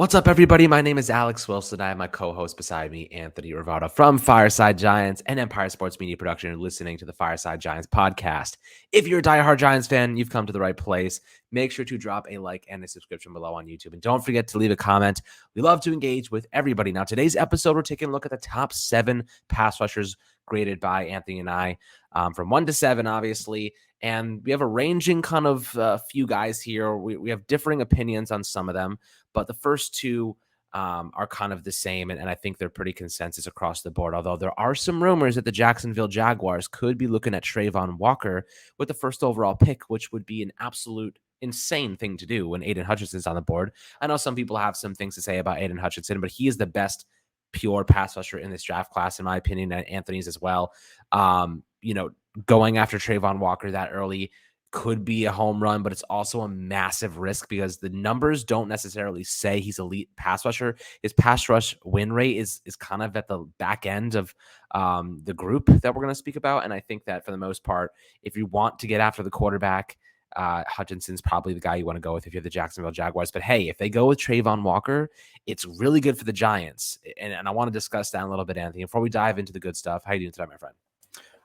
What's up, everybody? My name is Alex Wilson. I have my co-host beside me, Anthony Rivada from Fireside Giants and Empire Sports Media Production. You're listening to the Fireside Giants podcast. If you're a diehard Giants fan, you've come to the right place. Make sure to drop a like and a subscription below on YouTube. And don't forget to leave a comment. We love to engage with everybody. Now, today's episode, we're taking a look at the top 7 pass rushers graded by Anthony and I, from 1 to 7, obviously. And we have a ranging kind of few guys here. We have differing opinions on some of them. But the first two are kind of the same, and I think they're pretty consensus across the board, although there are some rumors that the Jacksonville Jaguars could be looking at Travon Walker with the first overall pick, which would be an absolute insane thing to do when Aiden Hutchinson's on the board. I know some people have some things to say about Aiden Hutchinson, but he is the best pure pass rusher in this draft class, in my opinion, and Anthony's as well. Going after Travon Walker that early could be a home run, but it's also a massive risk because the numbers don't necessarily say he's elite pass rusher. His pass rush win rate is kind of at the back end of the group that we're going to speak about. And I think that for the most part, if you want to get after the quarterback, Hutchinson's probably the guy you want to go with if you're the Jacksonville Jaguars. But hey, if they go with Travon Walker, it's really good for the Giants. And I want to discuss that a little bit, Anthony. Before we dive into the good stuff, how are you doing today, my friend?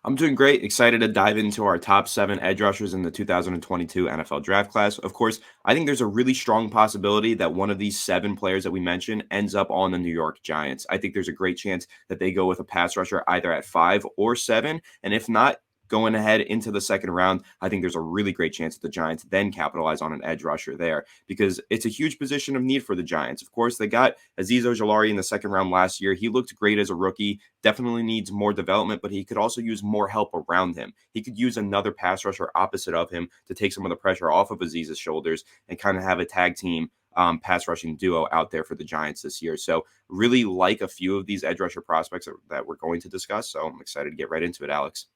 I'm doing great. Excited to dive into our top 7 edge rushers in the 2022 NFL draft class. Of course, I think there's a really strong possibility that one of these 7 players that we mentioned ends up on the New York Giants. I think there's a great chance that they go with a pass rusher either at 5 or 7. And if not, going ahead into the second round, I think there's a really great chance that the Giants then capitalize on an edge rusher there because it's a huge position of need for the Giants. Of course, they got Azeez Ojabo in the second round last year. He looked great as a rookie, definitely needs more development, but he could also use more help around him. He could use another pass rusher opposite of him to take some of the pressure off of Azeez's shoulders and kind of have a tag team pass rushing duo out there for the Giants this year. So really like a few of these edge rusher prospects that we're going to discuss. So I'm excited to get right into it, Alex.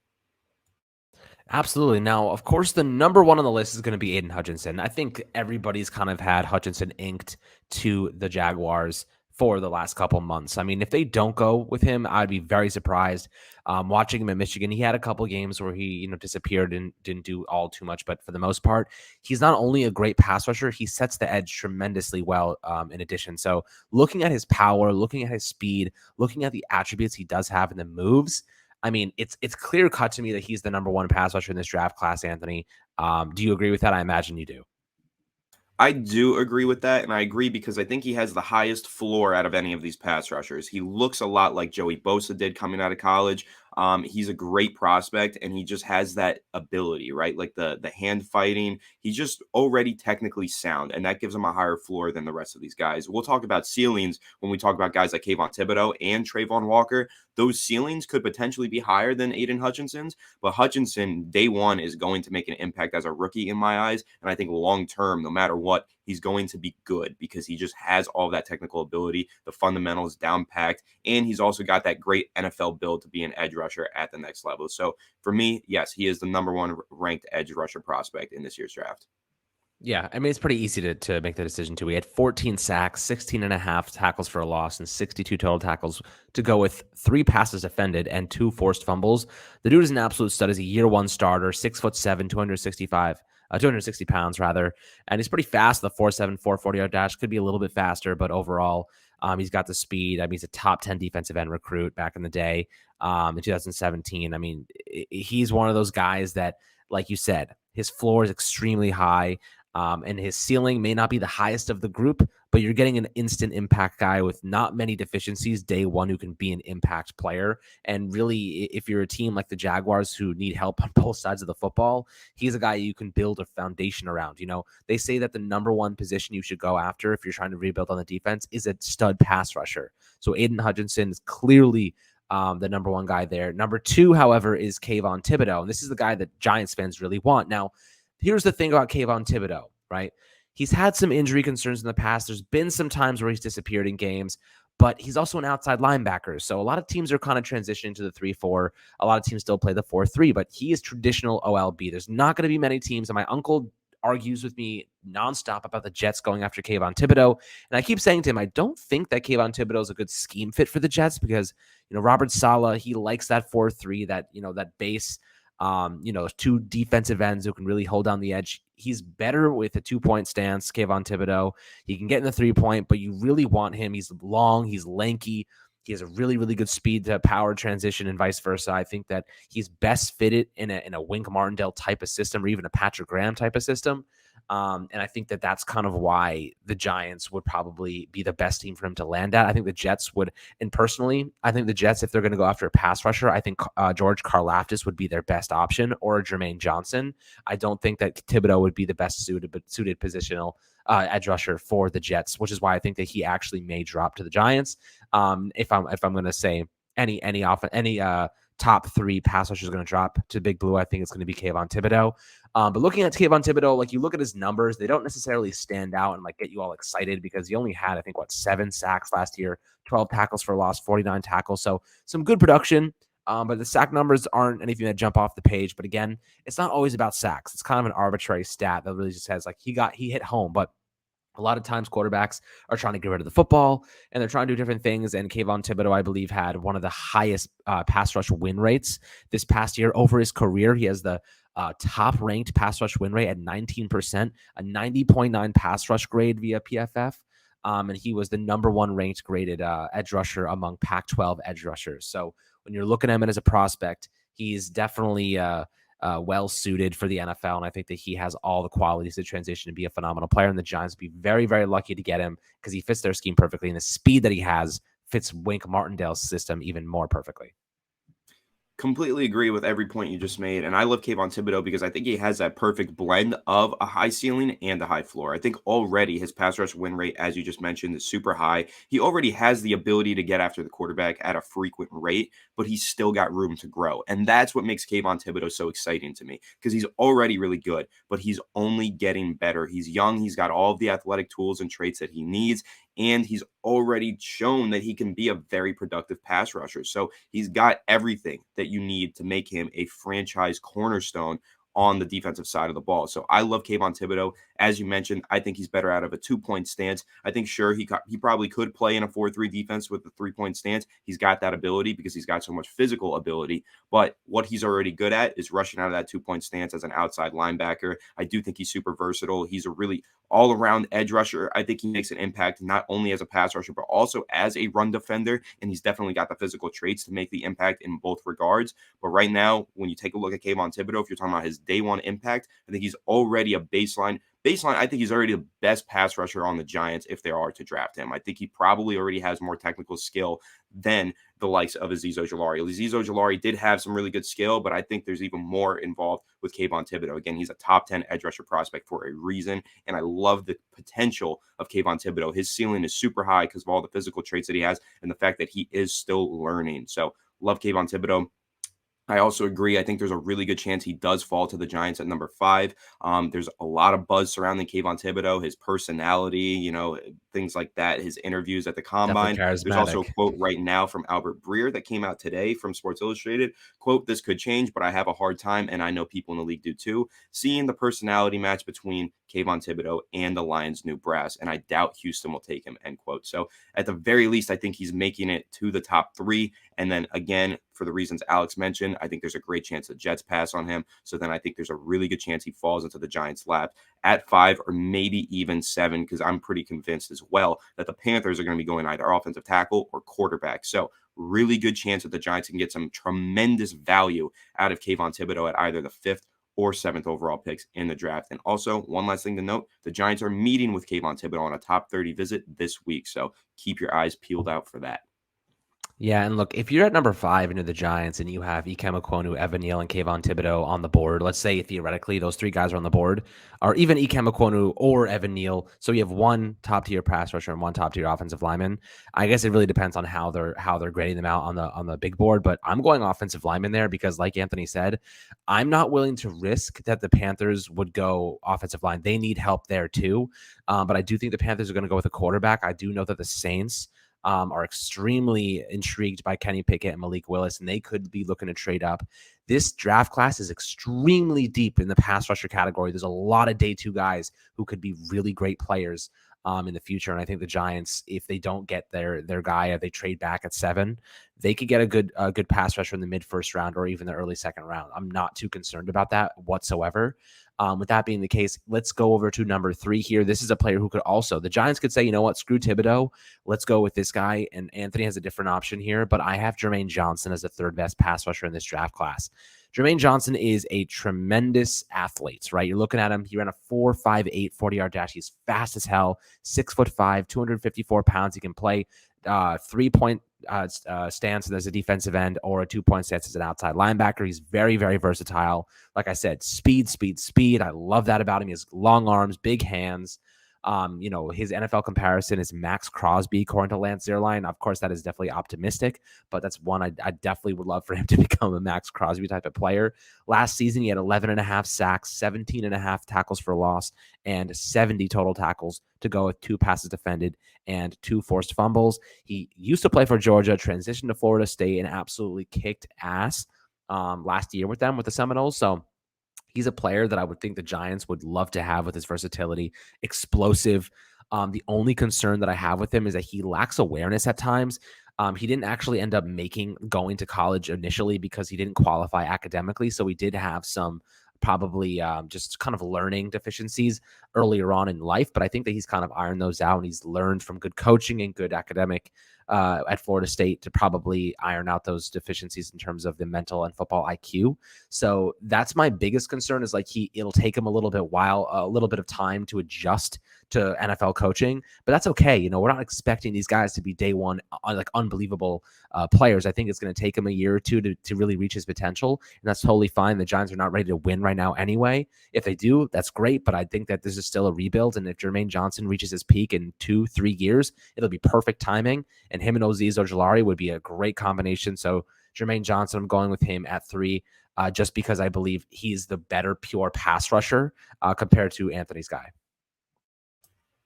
Absolutely. Now, of course, the number one on the list is going to be Aiden Hutchinson. I think everybody's kind of had Hutchinson inked to the Jaguars for the last couple months. I mean, if they don't go with him, I'd be very surprised. Watching him at Michigan, he had a couple games where he, disappeared and didn't do all too much. But for the most part, he's not only a great pass rusher, he sets the edge tremendously well. In addition, so looking at his power, looking at his speed, looking at the attributes he does have in the moves. I mean, it's clear cut to me that he's the number one pass rusher in this draft class, Anthony. Do you agree with that? I imagine you do. I do agree with that, and I agree because I think he has the highest floor out of any of these pass rushers. He looks a lot like Joey Bosa did coming out of college. He's a great prospect, and he just has that ability, right? Like the hand fighting. He's just already technically sound, and that gives him a higher floor than the rest of these guys. We'll talk about ceilings when we talk about guys like Kayvon Thibodeaux and Travon Walker. Those ceilings could potentially be higher than Aiden Hutchinson's, but Hutchinson, day one, is going to make an impact as a rookie in my eyes, and I think long term, no matter what, he's going to be good because he just has all that technical ability, the fundamentals down packed, and he's also got that great NFL build to be an edge rusher at the next level. So for me, yes, he is the number one ranked edge rusher prospect in this year's draft. Yeah, I mean, it's pretty easy to make the decision, too. He had 14 sacks, 16 and a half tackles for a loss, and 62 total tackles to go with 3 passes defended and 2 forced fumbles. The dude is an absolute stud. He's a year one starter, 6'7", 260 pounds, rather. And he's pretty fast. The 4.7, 4.40 yard dash could be a little bit faster, but overall, he's got the speed. I mean, he's a top 10 defensive end recruit back in the day, in 2017. I mean, he's one of those guys that, like you said, his floor is extremely high. And his ceiling may not be the highest of the group, but you're getting an instant impact guy with not many deficiencies day one who can be an impact player. And really, if you're a team like the Jaguars who need help on both sides of the football, he's a guy you can build a foundation around. They say that the number one position you should go after if you're trying to rebuild on the defense is a stud pass rusher. So Aiden Hutchinson is clearly the number one guy there. Number 2, however, is Kayvon Thibodeaux. And this is the guy that Giants fans really want. Now, here's the thing about Kayvon Thibodeaux, right? He's had some injury concerns in the past. There's been some times where he's disappeared in games, but he's also an outside linebacker. So a lot of teams are kind of transitioning to the 3-4. A lot of teams still play the 4-3, but he is traditional OLB. There's not going to be many teams, and my uncle argues with me nonstop about the Jets going after Kayvon Thibodeaux. And I keep saying to him, I don't think that Kayvon Thibodeaux is a good scheme fit for the Jets because, Robert Saleh, he likes that 4-3, that base Two defensive ends who can really hold down the edge. He's better with a 2-point stance, Kayvon Thibodeaux. He can get in the 3-point, but you really want him. He's long, he's lanky. He has a really, really good speed to power transition and vice versa. I think that he's best fitted in a Wink Martindale type of system or even a Patrick Graham type of system. And I think that that's kind of why the Giants would probably be the best team for him to land at. I think the Jets would, and personally, I think the Jets, if they're going to go after a pass rusher, I think George Karlaftis would be their best option, or Jermaine Johnson. I don't think that Thibodeaux would be the best suited positional edge rusher for the Jets, which is why I think that he actually may drop to the Giants. If I'm going to say any top 3 pass rushers are going to drop to Big Blue, I think it's going to be Kayvon Thibodeaux. But looking at Kayvon Thibodeaux, like you look at his numbers, they don't necessarily stand out and like get you all excited because he only had, I think, 7 sacks last year, 12 tackles for loss, 49 tackles. So some good production. But the sack numbers aren't anything that jump off the page. But again, it's not always about sacks. It's kind of an arbitrary stat that really just says like he hit home, but a lot of times quarterbacks are trying to get rid of the football and they're trying to do different things. And Kayvon Thibodeaux, I believe, had one of the highest pass rush win rates this past year over his career. He has the top ranked pass rush win rate at 19%, a 90.9 pass rush grade via PFF. And he was the number 1 ranked graded edge rusher among Pac-12 edge rushers. So when you're looking at him as a prospect, he's definitely well suited for the NFL. And I think that he has all the qualities to transition and be a phenomenal player. And the Giants would be very, very lucky to get him because he fits their scheme perfectly. And the speed that he has fits Wink Martindale's system even more perfectly. Completely agree with every point you just made. And I love Kayvon Thibodeaux because I think he has that perfect blend of a high ceiling and a high floor. I think already his pass rush win rate, as you just mentioned, is super high. He already has the ability to get after the quarterback at a frequent rate, but he's still got room to grow. And that's what makes Kayvon Thibodeaux so exciting to me because he's already really good, but he's only getting better. He's young. He's got all of the athletic tools and traits that he needs. And he's already shown that he can be a very productive pass rusher. So he's got everything that you need to make him a franchise cornerstone on the defensive side of the ball. So I love Kayvon Thibodeaux. As you mentioned, I think he's better out of a 2-point stance. I think, sure, he probably could play in a 4-3 defense with a 3-point stance. He's got that ability because he's got so much physical ability. But what he's already good at is rushing out of that 2-point stance as an outside linebacker. I do think he's super versatile. He's a really all-around edge rusher. I think he makes an impact not only as a pass rusher, but also as a run defender. And he's definitely got the physical traits to make the impact in both regards. But right now, when you take a look at Kayvon Thibodeaux, if you're talking about his day 1 impact, I think he's already a baseline. I think he's already the best pass rusher on the Giants if they are to draft him. I think he probably already has more technical skill than the likes of Azeez Ojulari. Azeez Ojulari did have some really good skill, but I think there's even more involved with Kayvon Thibodeaux. Again, he's a top 10 edge rusher prospect for a reason, and I love the potential of Kayvon Thibodeaux. His ceiling is super high because of all the physical traits that he has and the fact that he is still learning. So love Kayvon Thibodeaux. I also agree. I think there's a really good chance he does fall to the Giants at number 5. There's a lot of buzz surrounding Kayvon Thibodeaux, his personality, things like that, his interviews at the Combine. There's also a quote right now from Albert Breer that came out today from Sports Illustrated. Quote, "This could change, but I have a hard time, and I know people in the league do too, seeing the personality match between Kayvon Thibodeaux and the Lions' new brass, and I doubt Houston will take him," end quote. So at the very least, I think he's making it to the top 3. And then again, for the reasons Alex mentioned, I think there's a great chance the Jets pass on him. So then I think there's a really good chance he falls into the Giants' lap at 5 or maybe even 7, because I'm pretty convinced as well that the Panthers are going to be going either offensive tackle or quarterback. So really good chance that the Giants can get some tremendous value out of Kayvon Thibodeaux at either the 5th or 7th overall picks in the draft. And also, one last thing to note, the Giants are meeting with Kayvon Thibodeaux on a top 30 visit this week. So keep your eyes peeled out for that. Yeah, and look, if you're at number 5 into the Giants and you have Ikem Ekwonu, Evan Neal, and Kayvon Thibodeaux on the board, let's say theoretically those 3 guys are on the board, or even Ikem Ekwonu or Evan Neal, so you have one top-tier pass rusher and one top-tier offensive lineman. I guess it really depends on how they're grading them out on the big board, but I'm going offensive lineman there because, like Anthony said, I'm not willing to risk that the Panthers would go offensive line. They need help there too, but I do think the Panthers are going to go with a quarterback. I do know that the Saints are extremely intrigued by Kenny Pickett and Malik Willis, and they could be looking to trade up. This draft class is extremely deep in the pass rusher category. There's a lot of day 2 guys who could be really great players. in the future. And I think the Giants, if they don't get their guy, they trade back at 7, they could get a good pass rusher in the mid first round or even the early second round. I'm not too concerned about that whatsoever. With that being the case, let's go over to number 3 here. This is a player who could also, the Giants could say, you know what, screw Thibodeaux. Let's go with this guy. And Anthony has a different option here, but I have Jermaine Johnson as the 3rd best pass rusher in this draft class. Jermaine Johnson is a tremendous athlete, right? You're looking at him. He ran a 4.58 40-yard dash. He's fast as hell, 6'5", 254 pounds. He can play 3-point stance as a defensive end or a 2-point stance as an outside linebacker. He's very, very versatile. Like I said, speed. I love that about him. He has long arms, big hands. His NFL comparison is Max Crosby, according to Lance Zierlein. Of course, that is definitely optimistic, but that's one I definitely would love for him to become a Max Crosby type of player. Last season, he had 11.5 sacks, 17.5 tackles for loss, and 70 total tackles to go with 2 passes defended and 2 forced fumbles. He used to play for Georgia, transitioned to Florida State, and absolutely kicked ass last year with the Seminoles. So he's a player that I would think the Giants would love to have with his versatility, explosive. The only concern that I have with him is that he lacks awareness at times. He didn't actually end up going to college initially because he didn't qualify academically. So he did have some probably just kind of learning deficiencies earlier on in life. But I think that he's kind of ironed those out, and he's learned from good coaching and good academic at Florida State to probably iron out those deficiencies in terms of the mental and football IQ. So that's my biggest concern, is like it'll take him a little bit of time to adjust to NFL coaching, but that's okay. We're not expecting these guys to be day one, like unbelievable players. I think it's going to take him a year or two to really reach his potential, and that's totally fine. The Giants are not ready to win right now anyway. If they do, that's great, but I think that this is still a rebuild, and if Jermaine Johnson reaches his peak in 2-3 years, it'll be perfect timing, and him and Azeez Ojulari would be a great combination. So Jermaine Johnson, I'm going with him at 3, just because I believe he's the better pure pass rusher compared to Anthony's guy.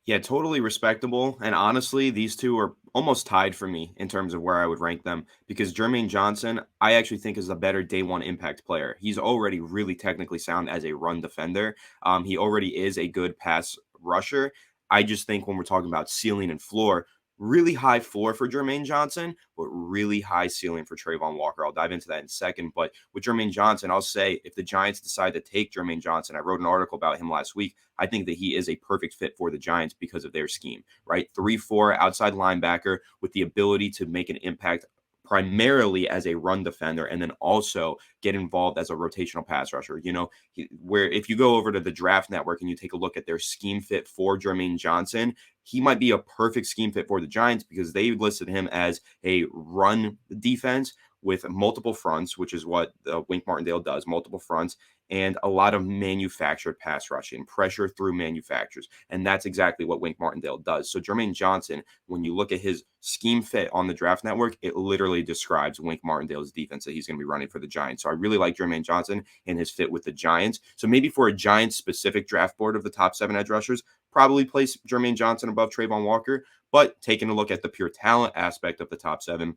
Yeah, totally respectable. And honestly, these two are almost tied for me in terms of where I would rank them, because Jermaine Johnson, I actually think, is a better day one impact player. He's already really technically sound as a run defender. He already is a good pass rusher. I just think when we're talking about ceiling and floor, really high floor for Jermaine Johnson, but really high ceiling for Travon Walker. I'll dive into that in a second. But with Jermaine Johnson, I'll say if the Giants decide to take Jermaine Johnson, I wrote an article about him last week. I think that he is a perfect fit for the Giants because of their scheme, right? 3-4 outside linebacker with the ability to make an impact primarily as a run defender, and then also get involved as a rotational pass rusher. Where if you go over to the Draft Network and you take a look at their scheme fit for Jermaine Johnson, he might be a perfect scheme fit for the Giants because they listed him as a run defense with multiple fronts, which is what Wink Martindale does, multiple fronts, and a lot of manufactured pass rushing, pressure through manufacturers. And that's exactly what Wink Martindale does. So Jermaine Johnson, when you look at his scheme fit on the Draft Network, it literally describes Wink Martindale's defense that he's going to be running for the Giants. So I really like Jermaine Johnson and his fit with the Giants. So maybe for a Giants-specific draft board of the top 7 edge rushers, probably place Jermaine Johnson above Travon Walker. But taking a look at the pure talent aspect of the top 7,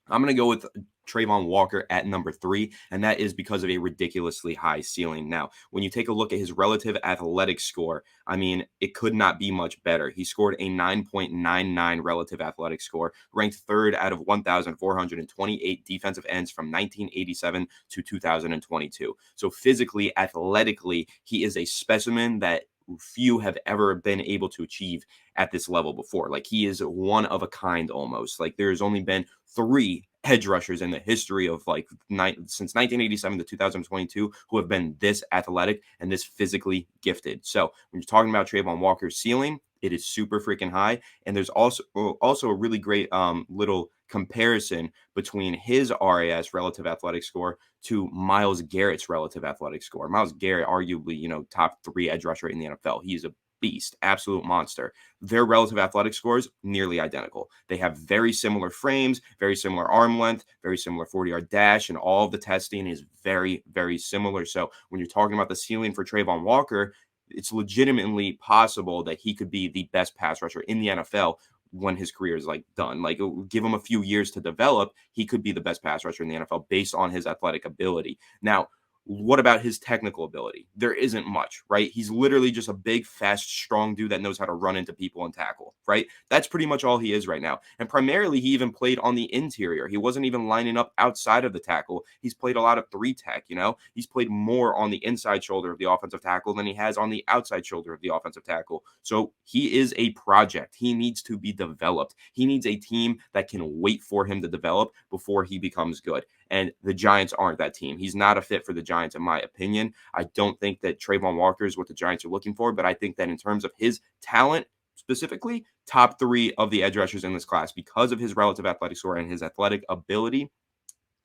I'm going to go with Travon Walker at number 3, and that is because of a ridiculously high ceiling. Now, when you take a look at his relative athletic score, I mean, it could not be much better. He scored a 9.99 relative athletic score, ranked 3rd out of 1,428 defensive ends from 1987 to 2022. So physically, athletically, he is a specimen that few have ever been able to achieve at this level before. Like, he is one of a kind almost. Like, there's only been 3 edge rushers in the history of since 1987 to 2022 who have been this athletic and this physically gifted. So when you're talking about Travon Walker's ceiling, it is super freaking high. And there's also a really great little comparison between his RAS, relative athletic score, to Myles Garrett's relative athletic score. Myles Garrett, arguably, top 3 edge rusher in the NFL. He's a beast, absolute monster. Their relative athletic scores nearly identical. They have very similar frames, very similar arm length, very similar 40-yard dash, and all of the testing is very, very similar. So when you're talking about the ceiling for Travon Walker, it's legitimately possible that he could be the best pass rusher in the NFL when his career is done. Give him a few years to develop, he could be the best pass rusher in the NFL based on his athletic ability. Now, What about his technical ability? There isn't much, right? He's literally just a big, fast, strong dude that knows how to run into people and tackle, right? That's pretty much all he is right now. And primarily, he even played on the interior. He wasn't even lining up outside of the tackle. He's played a lot of three tech, He's played more on the inside shoulder of the offensive tackle than he has on the outside shoulder of the offensive tackle. So he is a project. He needs to be developed. He needs a team that can wait for him to develop before he becomes good. And the Giants aren't that team. He's not a fit for the Giants, in my opinion. I don't think that Travon Walker is what the Giants are looking for, but I think that in terms of his talent, specifically, top 3 of the edge rushers in this class because of his relative athletic score and his athletic ability.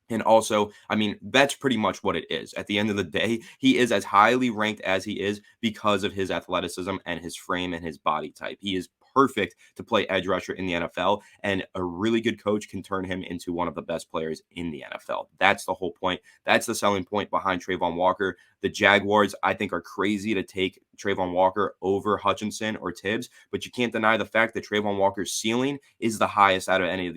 And also, I mean, that's pretty much what it is. At the end of the day, he is as highly ranked as he is because of his athleticism and his frame and his body type. He is perfect to play edge rusher in the NFL, and a really good coach can turn him into one of the best players in the NFL. That's the whole point. That's the selling point behind Travon Walker. The Jaguars, I think, are crazy to take Travon Walker over Hutchinson or Tibbs, but you can't deny the fact that Travon Walker's ceiling is the highest out of any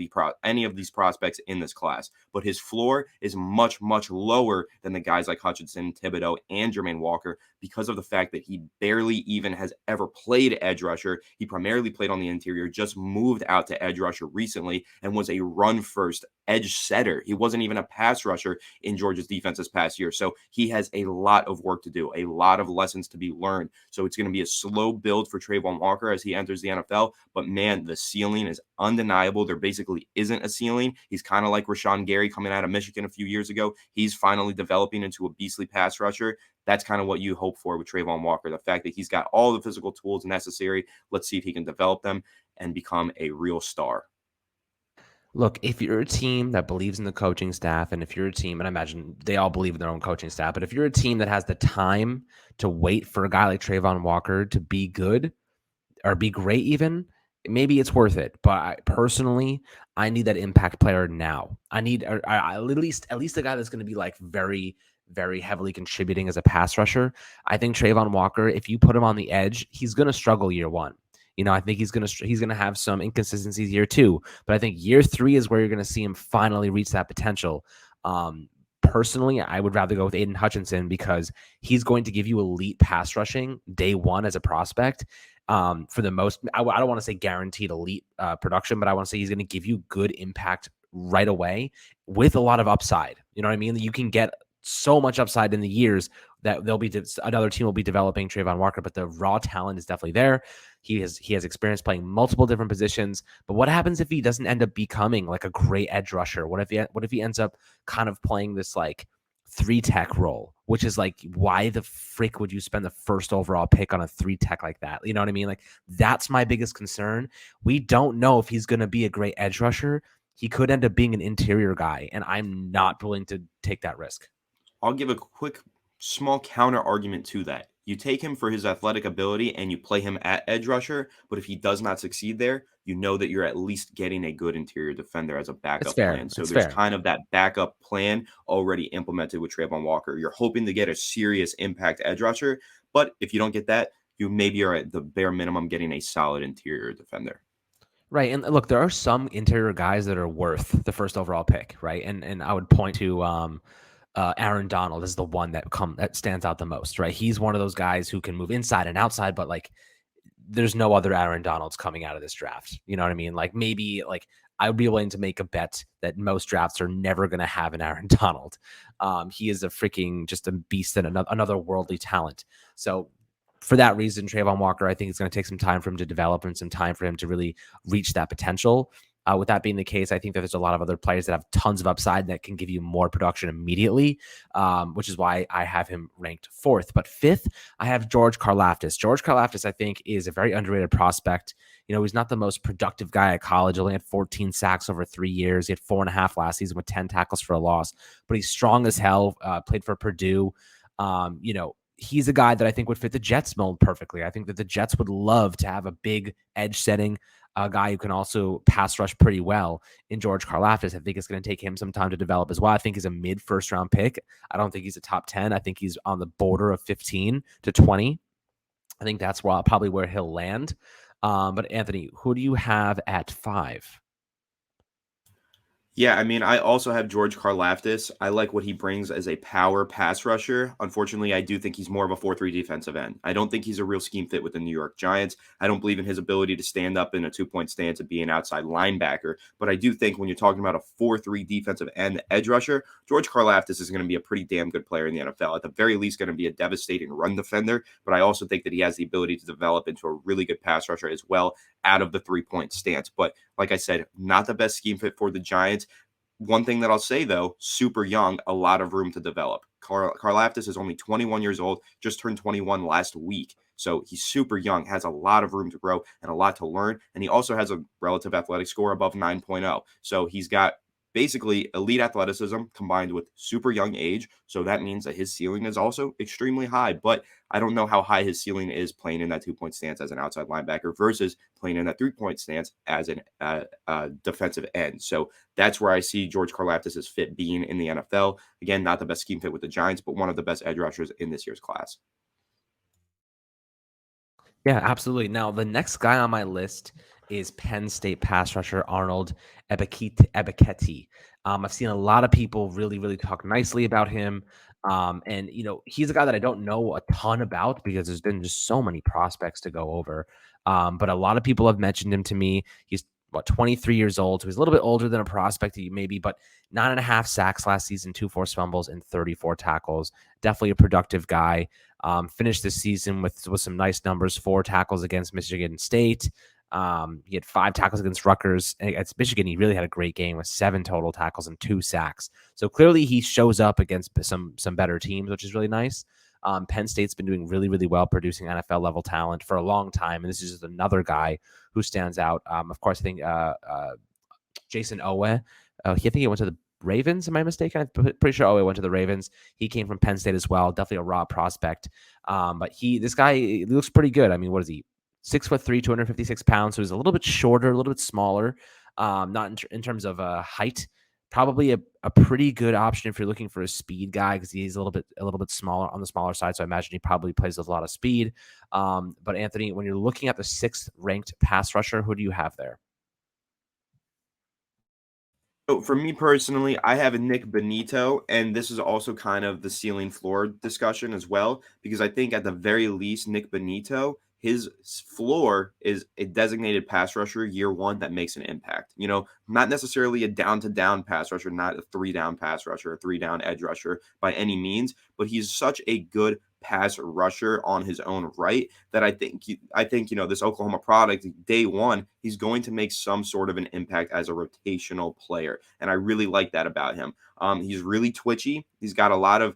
of these prospects in this class. But his floor is much, much lower than the guys like Hutchinson, Thibodeaux, and Jermaine Walker because of the fact that he barely even has ever played edge rusher. He primarily played on the interior, just moved out to edge rusher recently, and was a run-first edge setter. He wasn't even a pass rusher in Georgia's defense this past year. So he has a lot of work to do, a lot of lessons to be learned. So it's going to be a slow build for Travon Walker as he enters the NFL. But man, the ceiling is undeniable. There basically isn't a ceiling. He's kind of like Rashawn Gary coming out of Michigan a few years ago. He's finally developing into a beastly pass rusher. That's kind of what you hope for with Travon Walker. The fact that he's got all the physical tools necessary. Let's see if he can develop them and become a real star. Look, if you're a team that believes in the coaching staff, and if you're a team, and I imagine they all believe in their own coaching staff, but if you're a team that has the time to wait for a guy like Travon Walker to be good or be great even, maybe it's worth it. But personally, I need that impact player now. I need at least a guy that's going to be like very, very heavily contributing as a pass rusher. I think Travon Walker, if you put him on the edge, he's going to struggle year one. I think he's gonna have some inconsistencies year two, but I think year three is where you're gonna see him finally reach that potential. Personally, I would rather go with Aiden Hutchinson because he's going to give you elite pass rushing day one as a prospect. For the most, I don't want to say guaranteed elite production, but I want to say he's going to give you good impact right away with a lot of upside. You know what I mean? You can get so much upside in the years that another team will be developing Travon Walker, but the raw talent is definitely there. He has experience playing multiple different positions. But what happens if he doesn't end up becoming like a great edge rusher? What if he ends up kind of playing this like three tech role, which is like, why the frick would you spend the first overall pick on a three tech like that? You know what I mean? Like, that's my biggest concern. We don't know if he's going to be a great edge rusher. He could end up being an interior guy, and I'm not willing to take that risk. I'll give a quick, small counter argument to that. You take him for his athletic ability and you play him at edge rusher, but if he does not succeed there, you know that you're at least getting a good interior defender as a It's backup fair. plan. So It's there's fair. kind of that backup plan already implemented with Travon Walker. You're hoping to get a serious impact edge rusher, but if you don't get that, you maybe are at the bare minimum getting a solid interior defender. Right. And look, there are some interior guys that are worth the first overall pick, right? And I would point to Aaron Donald is the one that stands out the most, right? He's one of those guys who can move inside and outside, but like there's no other Aaron Donalds coming out of this draft. You know what I mean? Like maybe like I would be willing to make a bet that most drafts are never going to have an Aaron Donald. He is a freaking just a beast and another worldly talent. So for that reason, Travon Walker, I think it's going to take some time for him to develop and some time for him to really reach that potential. With that being the case, I think that there's a lot of other players that have tons of upside that can give you more production immediately, which is why I have him ranked fourth. But fifth, I have George Karlaftis. George Karlaftis, I think, is a very underrated prospect. He's not the most productive guy at college. Only had 14 sacks over 3 years. He had 4.5 last season with 10 tackles for a loss. But he's strong as hell. Played for Purdue. He's a guy that I think would fit the Jets mold perfectly. I think that the Jets would love to have a big edge setting a guy who can also pass rush pretty well in George Karlaftis. I think it's going to take him some time to develop as well. I think he's a mid first round pick. I don't think he's a top 10. I think he's on the border of 15 to 20. I think that's probably where he'll land. But Anthony, who do you have at 5? Yeah, I mean, I also have George Karlaftis. I like what he brings as a power pass rusher. Unfortunately, I do think he's more of a 4-3 defensive end. I don't think he's a real scheme fit with the New York Giants. I don't believe in his ability to stand up in a 2-point stance and be an outside linebacker. But I do think when you're talking about a 4-3 defensive end edge rusher, George Karlaftis is going to be a pretty damn good player in the NFL. At the very least, going to be a devastating run defender. But I also think that he has the ability to develop into a really good pass rusher as well out of the 3-point stance. But like I said, not the best scheme fit for the Giants. One thing that I'll say though, super young, a lot of room to develop. Karlaftis is only 21 years old, just turned 21 last week. So he's super young, has a lot of room to grow and a lot to learn. And he also has a relative athletic score above 9.0. So he's got basically elite athleticism combined with super young age. So that means that his ceiling is also extremely high. But I don't know how high his ceiling is playing in that 2-point stance as an outside linebacker versus playing in that 3-point stance as an defensive end. So that's where I see George Karlaftis' fit being in the NFL. Again, not the best scheme fit with the Giants, but one of the best edge rushers in this year's class. Yeah, absolutely. Now, the next guy on my list is Penn State pass rusher Arnold Ebiketie. I've seen a lot of people really, really talk nicely about him. And, he's a guy that I don't know a ton about because there's been just so many prospects to go over. But a lot of people have mentioned him to me. He's, 23 years old. So he's a little bit older than a prospect maybe, but 9.5 sacks last season, 2 forced fumbles, and 34 tackles. Definitely a productive guy. Finished this season with some nice numbers: 4 tackles against Michigan State. He had 5 tackles against Rutgers. Against Michigan, he really had a great game with 7 total tackles and 2 sacks. So clearly, he shows up against some better teams, which is really nice. Penn State's been doing really, really well producing NFL level talent for a long time, and this is just another guy who stands out. Of course, I think Jason Owe. I think he went to the Ravens. Am I mistaken? I'm pretty sure Owe went to the Ravens. He came from Penn State as well. Definitely a raw prospect. But this guy he looks pretty good. I mean, what is he? 6'3", 256 pounds. So he's a little bit shorter, a little bit smaller. Not in terms of height. Probably a pretty good option if you're looking for a speed guy because he's a little bit smaller on the smaller side. So I imagine he probably plays with a lot of speed. But Anthony, when you're looking at the 6th ranked pass rusher, who do you have there? So for me personally, I have a Nick Bonitto, and this is also kind of the ceiling floor discussion as well, because I think at the very least, Nick Bonitto, his floor is a designated pass rusher year one that makes an impact. Not necessarily a down to down pass rusher, not a 3-down pass rusher, a 3-down edge rusher by any means, but he's such a good pass rusher on his own right that I think this Oklahoma product day one he's going to make some sort of an impact as a rotational player, and I really like that about him. He's really twitchy. He's got a lot of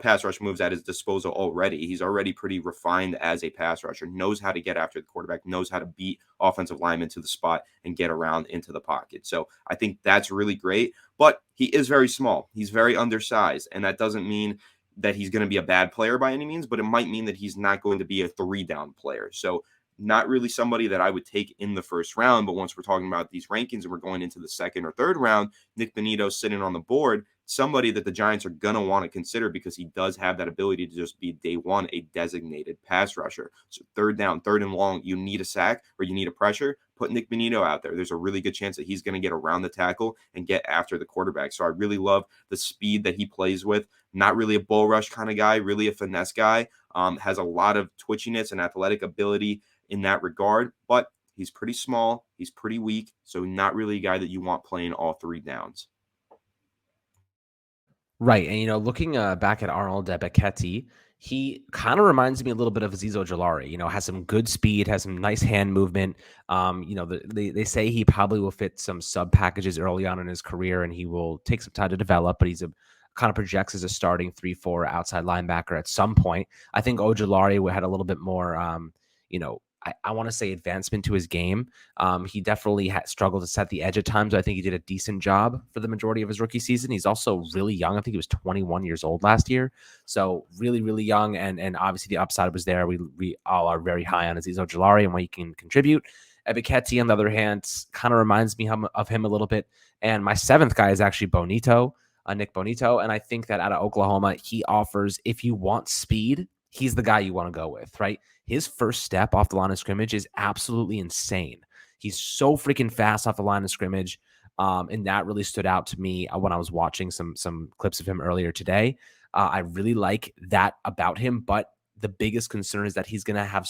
pass rush moves at his disposal already. He's already pretty refined as a pass rusher, knows how to get after the quarterback, knows how to beat offensive linemen to the spot and get around into the pocket. So I think that's really great, but he is very small. He's very undersized, and that doesn't mean that he's going to be a bad player by any means, but it might mean that he's not going to be a 3-down player. So not really somebody that I would take in the first round, but once we're talking about these rankings and we're going into the second or third round, Nick Bonitto sitting on the board, somebody that the Giants are going to want to consider because he does have that ability to just be day one a designated pass rusher. So third down, third and long, you need a sack or you need a pressure, put Nick Bonitto out there. There's a really good chance that he's going to get around the tackle and get after the quarterback. So I really love the speed that he plays with. Not really a bull rush kind of guy, really a finesse guy. Has a lot of twitchiness and athletic ability in that regard, but he's pretty small. He's pretty weak. So not really a guy that you want playing all 3 downs. Right, and looking back at Arnold Ebiketie, he kind of reminds me a little bit of Azeez Ojulari. Has some good speed, has some nice hand movement. They say he probably will fit some sub packages early on in his career, and he will take some time to develop. But he's a kind of projects as a starting 3-4 outside linebacker at some point. I think Ojulari had a little bit more, I want to say advancement to his game. He definitely struggled to set the edge at times. I think he did a decent job for the majority of his rookie season. He's also really young. I think he was 21 years old last year. So really, really young. And obviously the upside was there. We all are very high on Azeez Ojulari and what he can contribute. Ebiketie, on the other hand, kind of reminds me of him a little bit. And my 7th guy is actually Bonitto, Nick Bonitto. And I think that out of Oklahoma, he offers, if you want speed, he's the guy you want to go with, right? His first step off the line of scrimmage is absolutely insane. He's so freaking fast off the line of scrimmage. And that really stood out to me when I was watching some clips of him earlier today. I really like that about him, but the biggest concern is that he's going to have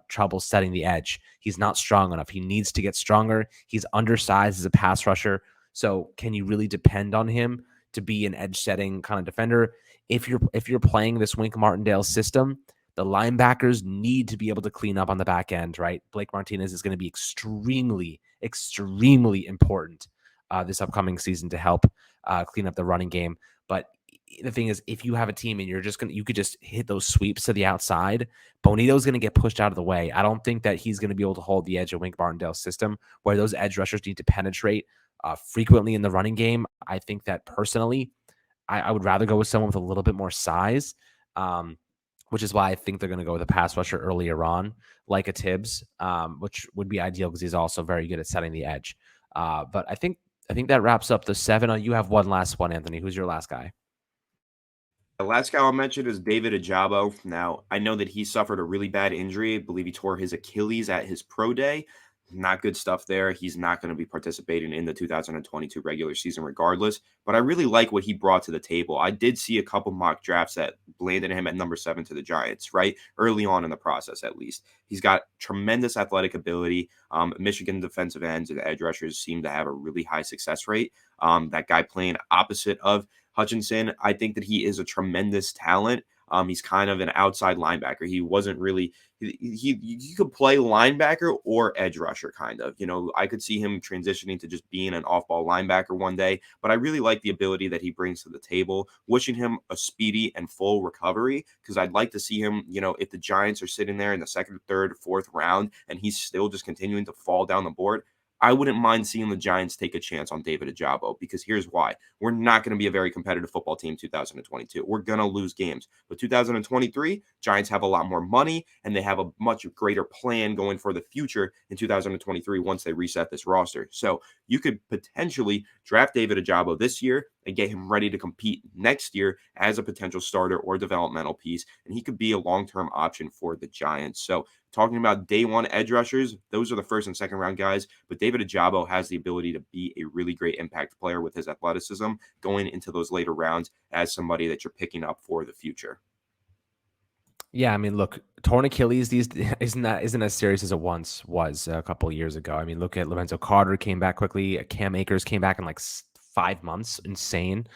trouble setting the edge. He's not strong enough. He needs to get stronger. He's undersized as a pass rusher. So can you really depend on him to be an edge setting kind of defender? If you're playing this Wink Martindale system, the linebackers need to be able to clean up on the back end, right? Blake Martinez is going to be extremely, extremely important this upcoming season to help clean up the running game. But the thing is, if you have a team and you could just hit those sweeps to the outside, Bonitto's going to get pushed out of the way. I don't think that he's going to be able to hold the edge of Wink Martindale's system where those edge rushers need to penetrate frequently in the running game. I think that personally, I would rather go with someone with a little bit more size, which is why I think they're going to go with a pass rusher earlier on, like a Tibbs, which would be ideal because he's also very good at setting the edge. But I think that wraps up the 7. You have one last one, Anthony. Who's your last guy? The last guy I'll mention is David Ojabo. Now, I know that he suffered a really bad injury. I believe he tore his Achilles at his pro day. Not good stuff there. He's not going to be participating in the 2022 regular season regardless. But I really like what he brought to the table. I did see a couple mock drafts that landed him at number 7 to the Giants, right? Early on in the process, at least. He's got tremendous athletic ability. Michigan defensive ends and edge rushers seem to have a really high success rate. That guy playing opposite of Hutchinson, I think that he is a tremendous talent. He's kind of an outside linebacker. He wasn't really he could play linebacker or edge rusher, kind of. I could see him transitioning to just being an off-ball linebacker one day. But I really like the ability that he brings to the table. Wishing him a speedy and full recovery because I'd like to see him. If the Giants are sitting there in the second, third, fourth round and he's still just continuing to fall down the board, I wouldn't mind seeing the Giants take a chance on David Ojabo because here's why. We're not going to be a very competitive football team 2022. We're going to lose games. But 2023, Giants have a lot more money and they have a much greater plan going for the future in 2023 once they reset this roster. So you could potentially draft David Ojabo this year and get him ready to compete next year as a potential starter or developmental piece. And he could be a long-term option for the Giants. So talking about day one edge rushers, those are the first and second round guys. But David Ojabo has the ability to be a really great impact player with his athleticism going into those later rounds as somebody that you're picking up for the future. Yeah, I mean, look, torn Achilles isn't as serious as it once was a couple of years ago. I mean, look at Lorenzo Carter came back quickly. Cam Akers came back in like 5 months. Insane.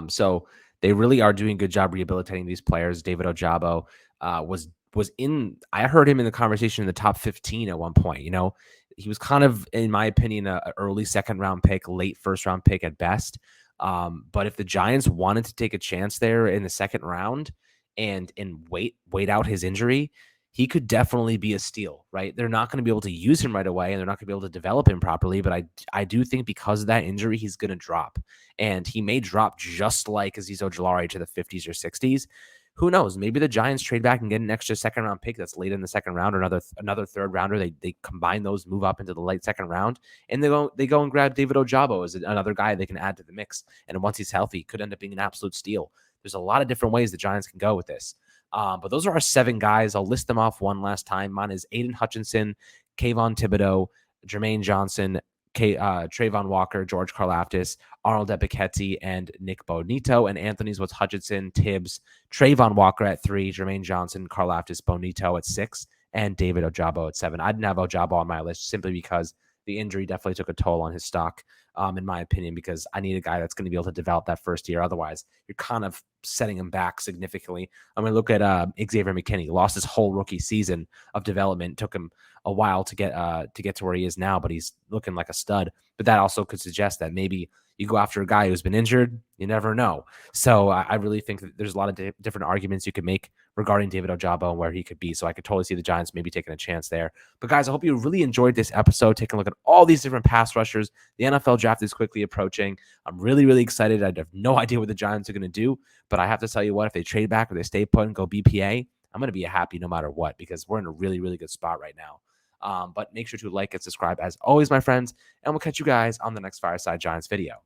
So they really are doing a good job rehabilitating these players. David Ojabo was in. I heard him in the conversation in the top 15 at one point. He was kind of, in my opinion, a early second round pick, late first round pick at best. But if the Giants wanted to take a chance there in the second round and wait out his injury, he could definitely be a steal, right? They're not going to be able to use him right away and they're not going to be able to develop him properly, but I do think because of that injury, he's going to drop. And he may drop just like Azeez Ojulari to the 50s or 60s. Who knows? Maybe the Giants trade back and get an extra second round pick that's late in the second round, or another third rounder. They combine those, move up into the late second round, and they go and grab David Ojabo as another guy they can add to the mix. And once he's healthy, could end up being an absolute steal. There's a lot of different ways the Giants can go with this. But those are our 7 guys. I'll list them off one last time. Mine is Aiden Hutchinson, Kayvon Thibodeaux, Jermaine Johnson, Travon Walker, George Karlaftis, Arnold Ebiketie, and Nick Bonitto. And Anthony's was Hutchinson, Tibbs, Travon Walker at 3, Jermaine Johnson, Karlaftis, Bonitto at 6, and David Ojabo at 7. I didn't have Ojabo on my list simply because the injury definitely took a toll on his stock, in my opinion, because I need a guy that's going to be able to develop that first year. Otherwise, you're kind of setting him back significantly. I mean, look at Xavier McKinney. Lost his whole rookie season of development. Took him a while to get to where he is now, but he's looking like a stud. But that also could suggest that maybe you go after a guy who's been injured. You never know. So I really think that there's a lot of different arguments you could make regarding David Ojabo and where he could be. So I could totally see the Giants maybe taking a chance there. But guys, I hope you really enjoyed this episode, taking a look at all these different pass rushers. The NFL draft is quickly approaching. I'm really, really excited. I have no idea what the Giants are going to do, but I have to tell you what, if they trade back or they stay put and go BPA, I'm going to be happy no matter what, because we're in a really, really good spot right now. But make sure to like and subscribe as always, my friends, and we'll catch you guys on the next Fireside Giants video.